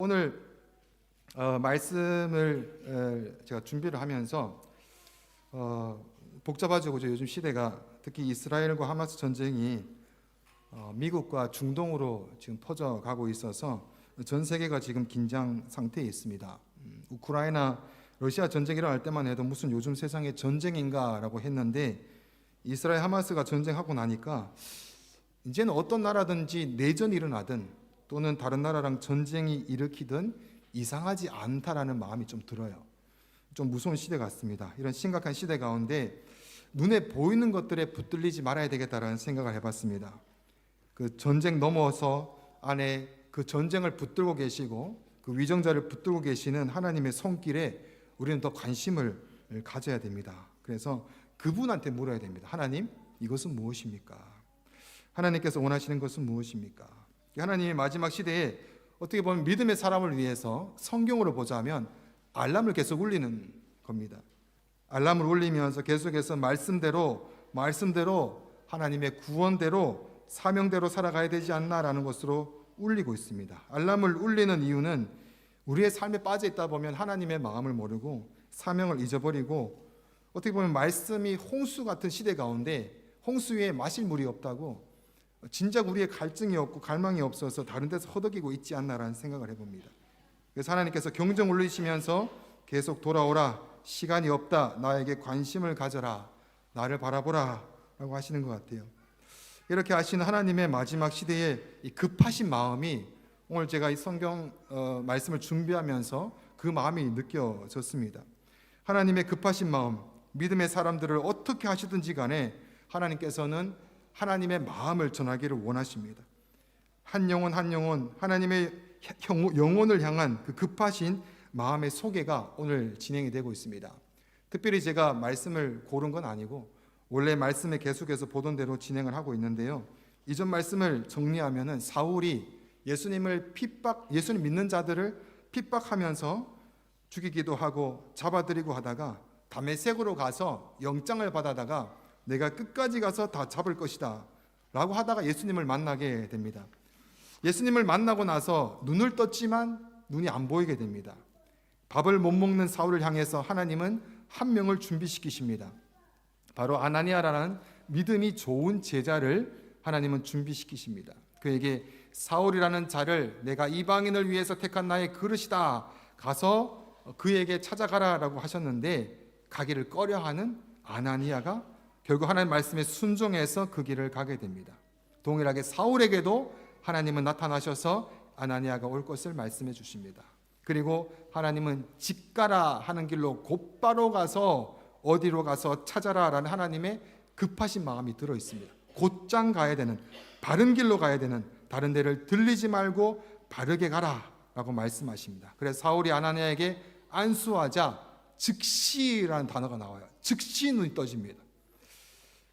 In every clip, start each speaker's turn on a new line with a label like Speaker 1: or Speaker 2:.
Speaker 1: 오늘 말씀을 제가 준비를 하면서 복잡하죠. 요즘 시대가 특히 이스라엘과 하마스 전쟁이 미국과 중동으로 지금 퍼져가고 있어서 전 세계가 지금 긴장 상태에 있습니다. 우크라이나 러시아 전쟁이 일어날 때만 해도 무슨 요즘 세상에 전쟁인가라고 했는데 이스라엘 하마스가 전쟁하고 나니까 이제는 어떤 나라든지 내전이 일어나든 또는 다른 나라랑 전쟁이 일으키든 이상하지 않다라는 마음이 좀 들어요. 좀 무서운 시대 같습니다. 이런 심각한 시대 가운데 눈에 보이는 것들에 붙들리지 말아야 되겠다라는 생각을 해봤습니다. 그 전쟁 넘어서 안에 그 전쟁을 붙들고 계시고 그 위정자를 붙들고 계시는 하나님의 손길에 우리는 더 관심을 가져야 됩니다. 그래서 그분한테 물어야 됩니다. 하나님, 이것은 무엇입니까? 하나님께서 원하시는 것은 무엇입니까? 하나님의 마지막 시대에 어떻게 보면 믿음의 사람을 위해서 성경으로 보자면 알람을 계속 울리는 겁니다. 알람을 울리면서 계속해서 말씀대로 하나님의 구원대로 사명대로 살아가야 되지 않나라는 것으로 울리고 있습니다. 알람을 울리는 이유는 우리의 삶에 빠져 있다 보면 하나님의 마음을 모르고 사명을 잊어버리고 어떻게 보면 말씀이 홍수 같은 시대 가운데 홍수 위에 마실 물이 없다고 진작 우리의 갈증이 없고 갈망이 없어서 다른 데서 허덕이고 있지 않나라는 생각을 해봅니다. 그래서 하나님께서 경종 울리시면서 계속 돌아오라, 시간이 없다, 나에게 관심을 가져라, 나를 바라보라 라고 하시는 것 같아요. 이렇게 하시는 하나님의 마지막 시대에 이 급하신 마음이 오늘 제가 이 성경 말씀을 준비하면서 그 마음이 느껴졌습니다. 하나님의 급하신 마음, 믿음의 사람들을 어떻게 하시든지 간에 하나님께서는 하나님의 마음을 전하기를 원하십니다. 한 영혼 한 영혼 하나님의 영혼을 향한 그 급하신 마음의 소개가 오늘 진행이 되고 있습니다. 특별히 제가 말씀을 고른 건 아니고 원래 말씀에 계속해서 보던 대로 진행을 하고 있는데요. 이전 말씀을 정리하면은 사울이 예수님 믿는 자들을 핍박하면서 죽이기도 하고 잡아들이고 하다가 다메섹으로 가서 영장을 받아다가 내가 끝까지 가서 다 잡을 것이다 라고 하다가 예수님을 만나게 됩니다. 예수님을 만나고 나서 눈을 떴지만 눈이 안 보이게 됩니다. 밥을 못 먹는 사울을 향해서 하나님은 한 명을 준비시키십니다. 바로 아나니아라는 믿음이 좋은 제자를 하나님은 준비시키십니다. 그에게 사울이라는 자를 내가 이방인을 위해서 택한 나의 그릇이다, 가서 그에게 찾아가라라고 하셨는데 가기를 꺼려하는 아나니아가 결국 하나님 말씀에 순종해서 그 길을 가게 됩니다. 동일하게 사울에게도 하나님은 나타나셔서 아나니아가 올 것을 말씀해 주십니다. 그리고 하나님은 집 가라 하는 길로 곧바로 가서 어디로 가서 찾아라 라는 하나님의 급하신 마음이 들어 있습니다. 곧장 가야 되는, 바른 길로 가야 되는, 다른 데를 들리지 말고 바르게 가라 라고 말씀하십니다. 그래서 사울이 아나니아에게 안수하자 즉시라는 단어가 나와요. 즉시 눈이 떠집니다.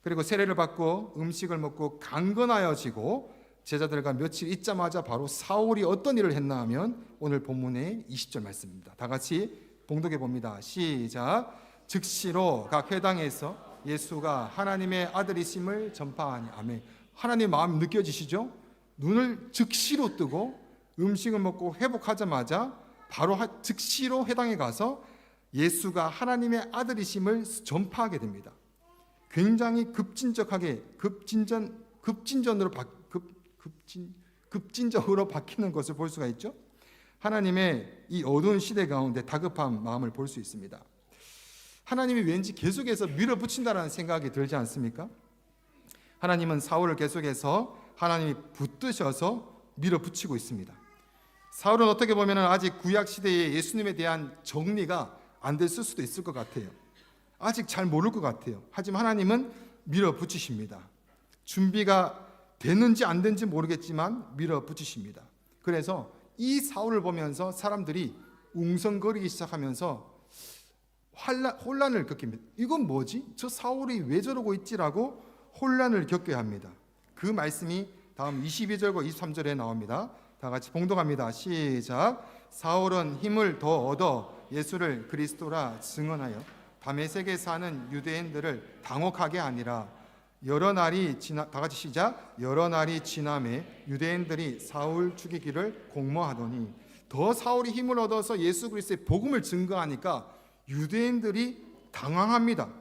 Speaker 1: 그리고 세례를 받고 음식을 먹고 강건하여지고 제자들과 며칠 있자마자 바로 사울이 어떤 일을 했나 하면 오늘 본문의 20절 말씀입니다. 다 같이 봉독해 봅니다. 시작. 즉시로 각 회당에서 예수가 하나님의 아들이심을 전파하니. 아멘. 하나님의 마음이 느껴지시죠? 눈을 즉시로 뜨고 음식을 먹고 회복하자마자 바로 즉시로 회당에 가서 예수가 하나님의 아들이심을 전파하게 됩니다. 굉장히 급진적으로 바뀌는 것을 볼 수가 있죠. 하나님의 이 어두운 시대 가운데 다급한 마음을 볼 수 있습니다. 하나님이 왠지 계속해서 밀어붙인다는 생각이 들지 않습니까? 하나님은 사울을 계속해서 하나님이 붙드셔서 밀어붙이고 있습니다. 사울은 어떻게 보면 아직 구약 시대에 예수님에 대한 정리가 안 됐을 수도 있을 것 같아요. 아직 잘 모를 것 같아요. 하지만 하나님은 밀어붙이십니다. 준비가 됐는지 안 됐는지 모르겠지만 밀어붙이십니다. 그래서 이 사울을 보면서 사람들이 웅성거리기 시작하면서 혼란을 겪습니다. 이건 뭐지? 저 사울이 왜 저러고 있지라고 혼란을 겪게 합니다. 그 말씀이 다음 22절과 23절에 나옵니다. 다 같이 봉독합니다. 시작. 사울은 힘을 더 얻어 예수를 그리스도라 증언하여 다메섹에 사는 유대인들을 당혹하게 하니라. 여러 날이 지남에 유대인들이 사울 죽이기를 공모하더니 더 사울이 힘을 얻어서 예수 그리스도의 복음을 증거하니까 유대인들이 당황합니다.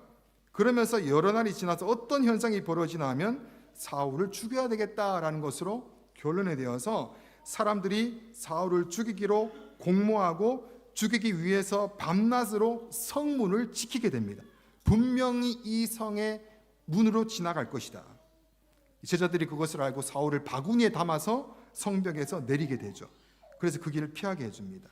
Speaker 1: 그러면서 여러 날이 지나서 어떤 현상이 벌어지나 하면 사울을 죽여야 되겠다라는 것으로 결론이 되어서 사람들이 사울을 죽이기로 공모하고 죽이기 위해서 밤낮으로 성문을 지키게 됩니다. 분명히 이 성의 문으로 지나갈 것이다. 제자들이 그것을 알고 사울을 바구니에 담아서 성벽에서 내리게 되죠. 그래서 그 길을 피하게 해줍니다.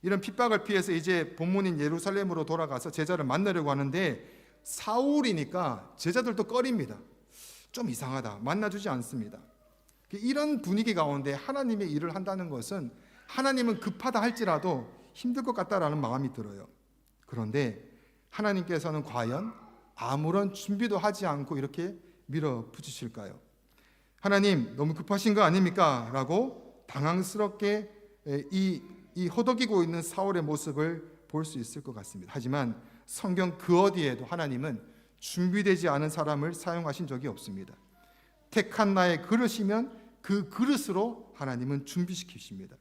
Speaker 1: 이런 핍박을 피해서 이제 본문인 예루살렘으로 돌아가서 제자를 만나려고 하는데 사울이니까 제자들도 꺼립니다. 좀 이상하다. 만나주지 않습니다. 이런 분위기 가운데 하나님의 일을 한다는 것은 하나님은 급하다 할지라도 힘들 것 같다라는 마음이 들어요. 그런데 하나님께서는 과연 아무런 준비도 하지 않고 이렇게 밀어붙이실까요? 하나님 너무 급하신 거 아닙니까? 라고 당황스럽게 이 허덕이고 있는 사울의 모습을 볼 수 있을 것 같습니다. 하지만 성경 그 어디에도 하나님은 준비되지 않은 사람을 사용하신 적이 없습니다. 택한 나의 그릇이면 그 그릇으로 하나님은 준비시키십니다.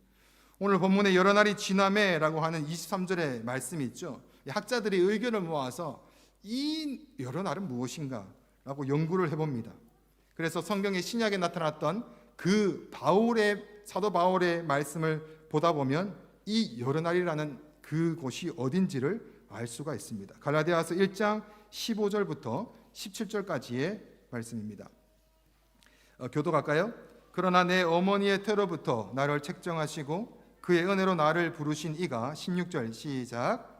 Speaker 1: 오늘 본문에 여러 날이 지나매라고 하는 23절의 말씀이 있죠. 학자들이 의견을 모아서 이 여러 날은 무엇인가 라고 연구를 해봅니다. 그래서 성경의 신약에 나타났던 그 사도 바울의 말씀을 보다 보면 이 여러 날이라는 그곳이 어딘지를 알 수가 있습니다. 갈라디아서 1장 15절부터 17절까지의 말씀입니다. 교도갈까요? 그러나 내 어머니의 태로부터 나를 책정하시고 그의 은혜로 나를 부르신 이가 16절 시작.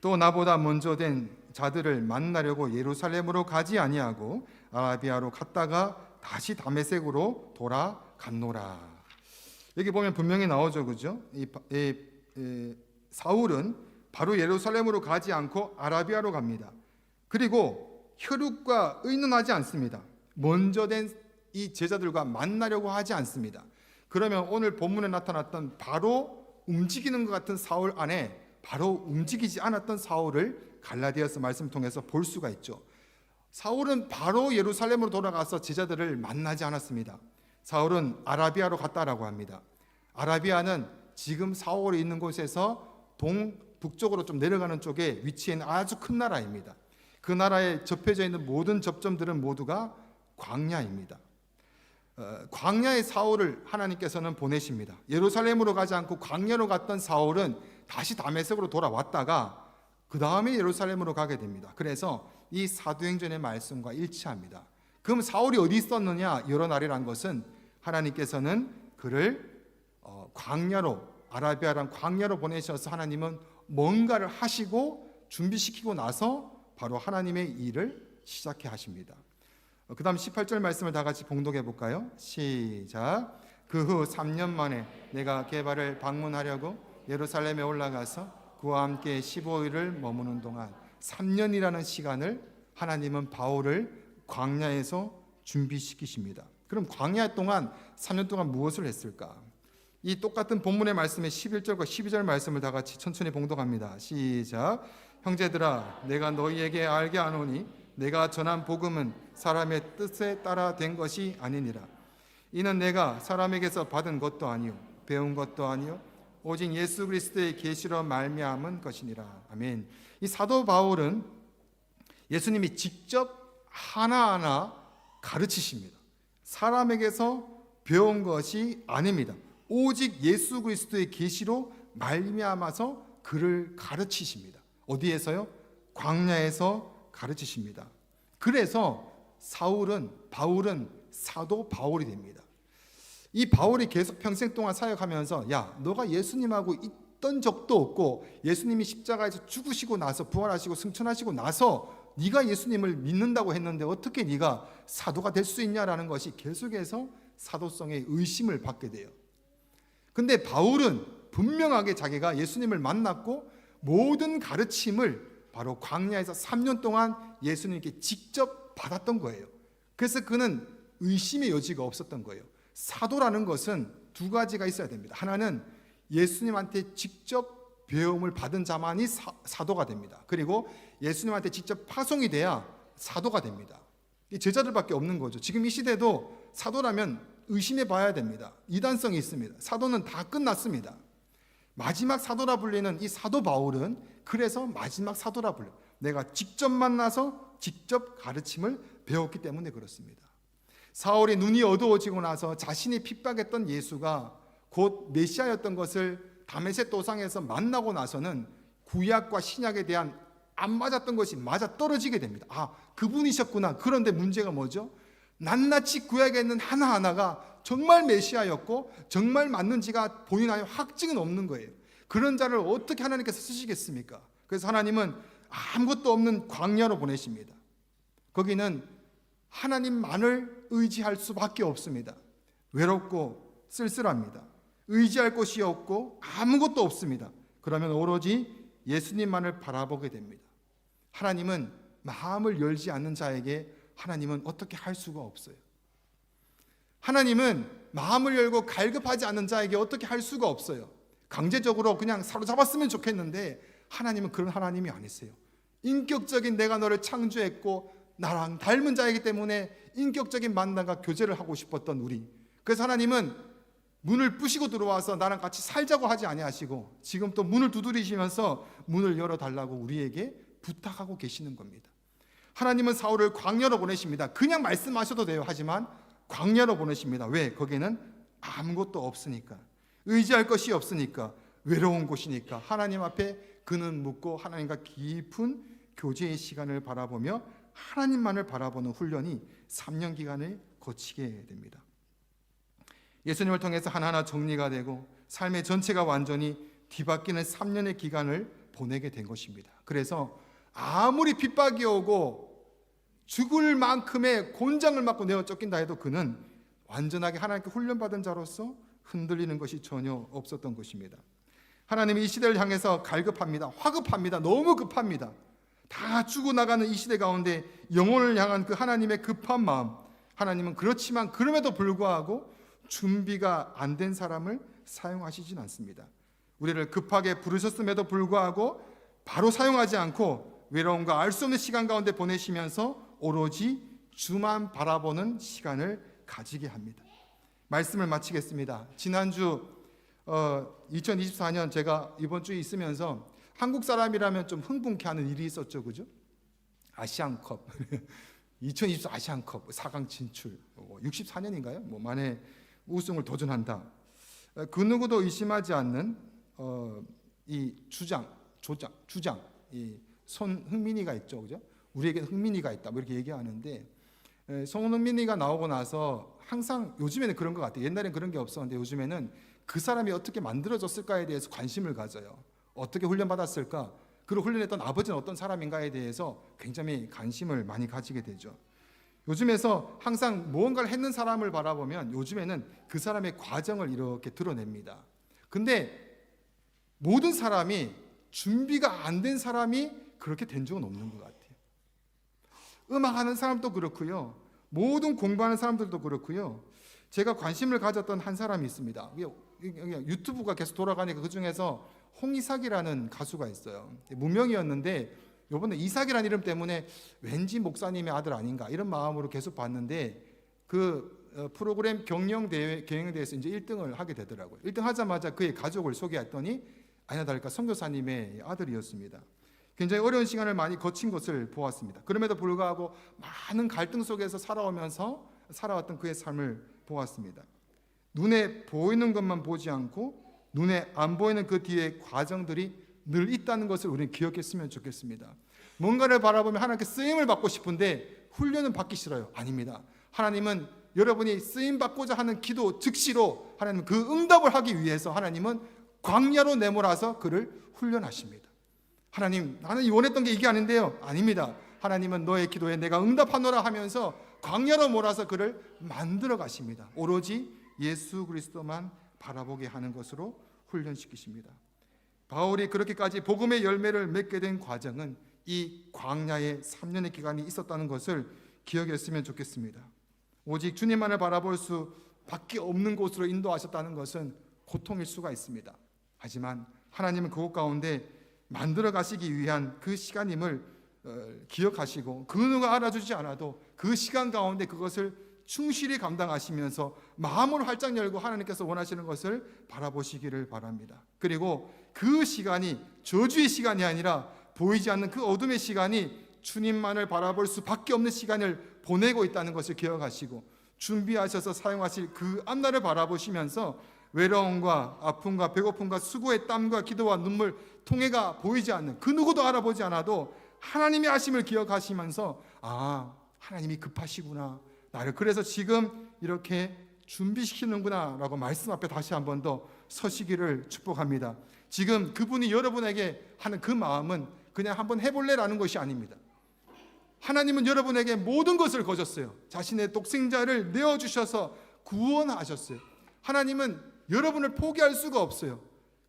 Speaker 1: 또 나보다 먼저 된 자들을 만나려고 예루살렘으로 가지 아니하고 아라비아로 갔다가 다시 다메섹으로 돌아갔노라. 여기 보면 분명히 나오죠, 그죠? 사울은 바로 예루살렘으로 가지 않고 아라비아로 갑니다. 그리고 혈육과 의논하지 않습니다. 먼저 된 이 제자들과 만나려고 하지 않습니다. 그러면 오늘 본문에 나타났던 바로 움직이는 것 같은 사울 안에 바로 움직이지 않았던 사울을 갈라디아서 말씀 통해서 볼 수가 있죠. 사울은 바로 예루살렘으로 돌아가서 제자들을 만나지 않았습니다. 사울은 아라비아로 갔다라고 합니다. 아라비아는 지금 사울이 있는 곳에서 북쪽으로 좀 내려가는 쪽에 위치해 있는 아주 큰 나라입니다. 그 나라에 접해져 있는 모든 접점들은 모두가 광야입니다. 광야의 사울을 하나님께서는 보내십니다. 예루살렘으로 가지 않고 광야로 갔던 사울은 다시 다메섹으로 돌아왔다가 그 다음에 예루살렘으로 가게 됩니다. 그래서 이 사도행전의 말씀과 일치합니다. 그럼 사울이 어디 있었느냐? 여러 날이란 것은 하나님께서는 그를 광야로, 아라비아란 광야로 보내셔서 하나님은 뭔가를 하시고 준비시키고 나서 바로 하나님의 일을 시작해 하십니다. 그 다음 18절 말씀을 다 같이 봉독해 볼까요? 시작. 그 후 3년 만에 내가 게바를 방문하려고 예루살렘에 올라가서 그와 함께 15일을 머무는 동안 3년이라는 시간을 하나님은 바울을 광야에서 준비시키십니다. 그럼 광야 동안 3년 동안 무엇을 했을까? 이 똑같은 본문의 말씀의 11절과 12절 말씀을 다 같이 천천히 봉독합니다. 시작. 형제들아 내가 너희에게 알게 하노니 내가 전한 복음은 사람의 뜻에 따라 된 것이 아니니라. 이는 내가 사람에게서 받은 것도 아니요 배운 것도 아니요 오직 예수 그리스도의 계시로 말미암은 것이니라. 아멘. 이 사도 바울은 예수님이 직접 하나하나 가르치십니다. 사람에게서 배운 것이 아닙니다. 오직 예수 그리스도의 계시로 말미암아서 그를 가르치십니다. 어디에서요? 광야에서 가르치십니다. 그래서 바울은 사도 바울이 됩니다. 이 바울이 계속 평생 동안 사역하면서 야, 너가 예수님하고 있던 적도 없고 예수님이 십자가에서 죽으시고 나서 부활하시고 승천하시고 나서 네가 예수님을 믿는다고 했는데 어떻게 네가 사도가 될 수 있냐라는 것이 계속해서 사도성의 의심을 받게 돼요. 근데 바울은 분명하게 자기가 예수님을 만났고 모든 가르침을 바로 광야에서 3년 동안 예수님께 직접 받았던 거예요. 그래서 그는 의심의 여지가 없었던 거예요. 사도라는 것은 두 가지가 있어야 됩니다. 하나는 예수님한테 직접 배움을 받은 자만이 사도가 됩니다. 그리고 예수님한테 직접 파송이 돼야 사도가 됩니다. 이 제자들밖에 없는 거죠. 지금 이 시대도 사도라면 의심해 봐야 됩니다. 이단성이 있습니다. 사도는 다 끝났습니다. 마지막 사도라 불리는 이 사도 바울은 그래서 마지막 사도라 불려요. 내가 직접 만나서 직접 가르침을 배웠기 때문에 그렇습니다. 사울이 눈이 어두워지고 나서 자신이 핍박했던 예수가 곧 메시아였던 것을 다메섹 도상에서 만나고 나서는 구약과 신약에 대한 안 맞았던 것이 맞아 떨어지게 됩니다. 아, 그분이셨구나. 그런데 문제가 뭐죠? 낱낱이 구약에 있는 하나하나가 정말 메시아였고 정말 맞는지가 본인 안에 확증은 없는 거예요. 그런 자를 어떻게 하나님께서 쓰시겠습니까? 그래서 하나님은 아무것도 없는 광야로 보내십니다. 거기는 하나님만을 의지할 수밖에 없습니다. 외롭고 쓸쓸합니다. 의지할 곳이 없고 아무것도 없습니다. 그러면 오로지 예수님만을 바라보게 됩니다. 하나님은 마음을 열지 않는 자에게 하나님은 어떻게 할 수가 없어요. 하나님은 마음을 열고 갈급하지 않는 자에게 어떻게 할 수가 없어요. 강제적으로 그냥 사로잡았으면 좋겠는데 하나님은 그런 하나님이 아니세요. 인격적인 내가 너를 창조했고 나랑 닮은 자이기 때문에 인격적인 만남과 교제를 하고 싶었던 우리. 그래서 하나님은 문을 부시고 들어와서 나랑 같이 살자고 하지 아니하시고 지금 또 문을 두드리시면서 문을 열어달라고 우리에게 부탁하고 계시는 겁니다. 하나님은 사울을 광야로 보내십니다. 그냥 말씀하셔도 돼요. 하지만 광야로 보내십니다. 왜? 거기는 아무것도 없으니까. 의지할 것이 없으니까. 외로운 곳이니까. 하나님 앞에 그는 묻고 하나님과 깊은 교제의 시간을 바라보며 하나님만을 바라보는 훈련이 3년 기간을 거치게 됩니다. 예수님을 통해서 하나하나 정리가 되고 삶의 전체가 완전히 뒤바뀌는 3년의 기간을 보내게 된 것입니다. 그래서 아무리 핍박이 오고 죽을 만큼의 곤장을 맞고 내어 쫓긴다 해도 그는 완전하게 하나님께 훈련받은 자로서 흔들리는 것이 전혀 없었던 것입니다. 하나님이 이 시대를 향해서 갈급합니다. 화급합니다. 너무 급합니다. 다 죽어나가는 이 시대 가운데 영혼을 향한 그 하나님의 급한 마음, 하나님은 그렇지만 그럼에도 불구하고 준비가 안 된 사람을 사용하시진 않습니다. 우리를 급하게 부르셨음에도 불구하고 바로 사용하지 않고 외로움과 알 수 없는 시간 가운데 보내시면서 오로지 주만 바라보는 시간을 가지게 합니다. 말씀을 마치겠습니다. 지난주 2024년 제가 이번 주에 있으면서 한국 사람이라면 좀 흥분케 하는 일이 있었죠. 그죠? 아시안컵 2024 아시안컵 4강 진출 64년인가요? 만에 우승을 도전한다. 그 누구도 의심하지 않는 이 주장 이 손흥민이가 있죠. 그죠? 우리에게 흥민이가 있다. 뭐 이렇게 얘기하는데 손흥민이가 나오고 나서 항상 요즘에는 그런 것 같아요. 옛날엔 그런 게 없었는데 요즘에는 그 사람이 어떻게 만들어졌을까에 대해서 관심을 가져요. 어떻게 훈련받았을까? 그를 훈련했던 아버지는 어떤 사람인가에 대해서 굉장히 관심을 많이 가지게 되죠. 요즘에서 항상 무언가를 했는 사람을 바라보면 요즘에는 그 사람의 과정을 이렇게 드러냅니다. 근데 모든 사람이 준비가 안 된 사람이 그렇게 된 적은 없는 것 같아요. 음악하는 사람도 그렇고요. 모든 공부하는 사람들도 그렇고요. 제가 관심을 가졌던 한 사람이 있습니다. 유튜브가 계속 돌아가니까 그중에서 홍이삭이라는 가수가 있어요. 무명이었는데 이번에 이삭이라는 이름 때문에 왠지 목사님의 아들 아닌가 이런 마음으로 계속 봤는데 그 프로그램 경영대회에서 이제 1등을 하게 되더라고요. 1등 하자마자 그의 가족을 소개했더니 아니나 다를까 선교사님의 아들이었습니다. 굉장히 어려운 시간을 많이 거친 것을 보았습니다. 그럼에도 불구하고 많은 갈등 속에서 살아왔던 그의 삶을 보았습니다. 눈에 보이는 것만 보지 않고 눈에 안 보이는 그 뒤에 과정들이 늘 있다는 것을 우리는 기억했으면 좋겠습니다. 뭔가를 바라보며 하나님께 쓰임을 받고 싶은데 훈련은 받기 싫어요. 아닙니다. 하나님은 여러분이 쓰임 받고자 하는 기도 즉시로 하나님은 그 응답을 하기 위해서 하나님은 광야로 내몰아서 그를 훈련하십니다. 하나님, 나는 원했던 게 이게 아닌데요. 아닙니다. 하나님은 너의 기도에 내가 응답하노라 하면서 광야로 몰아서 그를 만들어 가십니다. 오로지 예수 그리스도만 바라보게 하는 것으로 훈련시키십니다. 바울이 그렇게까지 복음의 열매를 맺게 된 과정은 이 광야의 3년의 기간이 있었다는 것을 기억했으면 좋겠습니다. 오직 주님만을 바라볼 수밖에 없는 곳으로 인도하셨다는 것은 고통일 수가 있습니다. 하지만 하나님은 그곳 가운데 만들어 가시기 위한 그 시간임을 기억하시고 그 누가 알아주지 않아도 그 시간 가운데 그것을 충실히 감당하시면서 마음을 활짝 열고 하나님께서 원하시는 것을 바라보시기를 바랍니다. 그리고 그 시간이 저주의 시간이 아니라 보이지 않는 그 어둠의 시간이 주님만을 바라볼 수밖에 없는 시간을 보내고 있다는 것을 기억하시고 준비하셔서 사용하실 그 앞날을 바라보시면서 외로움과 아픔과 배고픔과 수고의 땀과 기도와 눈물 통해가 보이지 않는 그 누구도 알아보지 않아도 하나님의 하심을 기억하시면서 하나님이 급하시구나, 나를 그래서 지금 이렇게 준비시키는구나 라고 말씀 앞에 다시 한 번 더 서시기를 축복합니다. 지금 그분이 여러분에게 하는 그 마음은 그냥 한번 해볼래라는 것이 아닙니다. 하나님은 여러분에게 모든 것을 거셨어요. 자신의 독생자를 내어주셔서 구원하셨어요. 하나님은 여러분을 포기할 수가 없어요.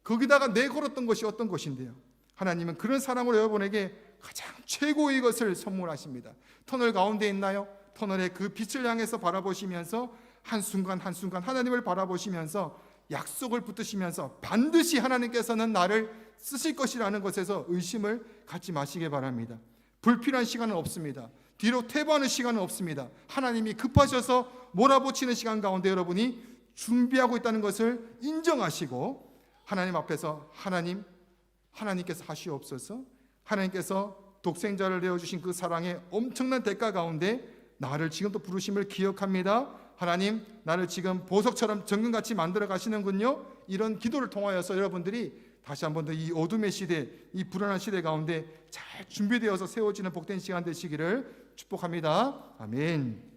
Speaker 1: 거기다가 내걸었던 것이 어떤 것인데요, 하나님은 그런 사랑으로 여러분에게 가장 최고의 것을 선물하십니다. 터널 가운데 있나요? 터널의 그 빛을 향해서 바라보시면서 한순간 한순간 하나님을 바라보시면서 약속을 붙드시면서 반드시 하나님께서는 나를 쓰실 것이라는 것에서 의심을 갖지 마시기 바랍니다. 불필요한 시간은 없습니다. 뒤로 퇴보하는 시간은 없습니다. 하나님이 급하셔서 몰아붙이는 시간 가운데 여러분이 준비하고 있다는 것을 인정하시고 하나님 앞에서 하나님께서 하시옵소서, 하나님께서 독생자를 내어주신 그 사랑의 엄청난 대가 가운데 나를 지금도 부르심을 기억합니다. 하나님, 나를 지금 보석처럼 정금같이 만들어 가시는군요. 이런 기도를 통하여서 여러분들이 다시 한 번 더 이 어둠의 시대, 이 불안한 시대 가운데 잘 준비되어서 세워지는 복된 시간 되시기를 축복합니다. 아멘.